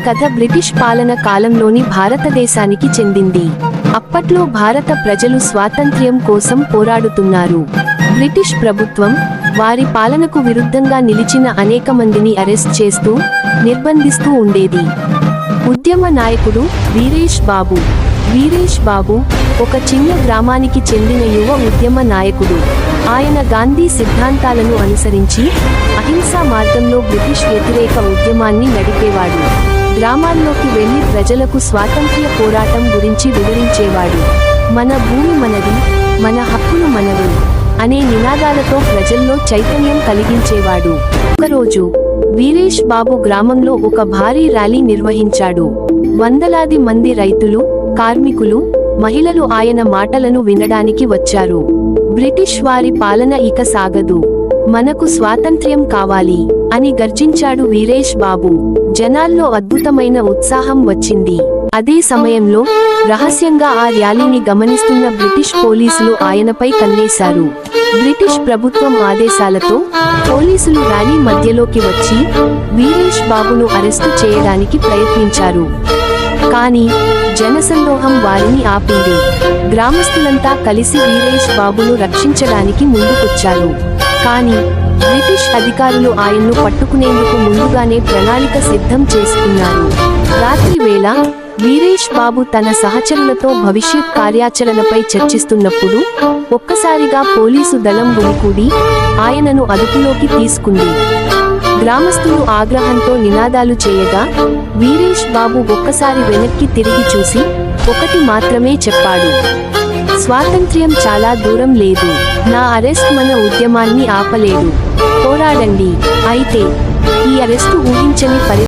కథ బ్రిటిష్ పాలన కాలంలోని భారతదేశానికి చెందింది. అప్పట్లో భారత ప్రజలు స్వాతంత్ర్యం కోసం పోరాడుతున్నారు. బ్రిటిష్ ప్రభుత్వం వారి పాలనకు విరుద్ధంగా నిలిచిన అనేక మందిని అరెస్ట్ చేస్తూ, నిర్బంధిస్తూ ఉండేది. ఉద్యమ నాయకుడు వీరేష్ బాబు. వీరేష్ బాబు ఒక చిన్న గ్రామానికి చెందిన యువ ఉద్యమ నాయకుడు. ఆయన గాంధీ సిద్ధాంతాలను అనుసరించి అహింసా మార్గంలో బ్రిటిష్ వ్యతిరేక ఉద్యమాన్ని నడిపేవాడు. గ్రామాల్లోకి వెళ్లి ప్రజలకు స్వాతంత్ర్య పోరాటం గురించి వివరించేవాడు. మన భూమి మనది, మన హక్కులు మనవి అనే నినాదాలతో ప్రజల్లో చైతన్యం కలిగించేవాడు. ఒకరోజు వీరేష్ బాబు గ్రామంలో ఒక భారీ ర్యాలీ నిర్వహించాడు. వందలాది మంది రైతులు, కార్మికులు, మహిళలు ఆయన మాటలను వినడానికి వచ్చారు. బ్రిటిష్ వారి పాలన ఇక సాగదు, మనకు స్వాతంత్ర్యం కావాలి అని గర్జించాడు వీరేష్ బాబు. జనాల్లో అద్భుతమైన ఉత్సాహం వచ్చింది. అదే సమయంలో రహస్యంగా ఆ ర్యాలీని గమనిస్తున్న బ్రిటిష్ పోలీసులు ఆయనపై కన్నేశారు. బ్రిటిష్ ప్రభుత్వం ఆదేశాలతో పోలీసులు ర్యాలీ మధ్యలోకి వచ్చి వీరేష్ బాబును అరెస్టు చేయడానికి ప్రయత్నించారు. కానీ జనసందోహం వారిని ఆపింది. గ్రామస్తులంతా కలిసి వీరేష్ బాబును రక్షించడానికి ముందుకొచ్చారు. కానీ బ్రిటిష్ అధికారులు ఆయన్ను పట్టుకునేందుకు ముందుగానే ప్రణాళిక సిద్ధం చేసుకున్నారు. రాత్రి వేళ వీరేష్ బాబు తన సహచరులతో భవిష్యత్ కార్యాచరణపై చర్చిస్తున్నప్పుడు ఒక్కసారిగా పోలీసు దళం గుమికూడి ఆయనను అదుపులోకి తీసుకుంది. గ్రామస్తులు ఆగ్రహంతో నినాదాలు చేయగా వీరేష్ బాబు ఒక్కసారి వెనక్కి తిరిగి చూసి ఒకటి మాత్రమే చెప్పాడు: స్వాతంత్ర్యం చాలా దూరం లేదు, నా అరెస్ట్ మన ఉద్యమాన్ని ఆపలేడు, పోరాడండి. అయితే ఈ అరెస్టు ఊహించని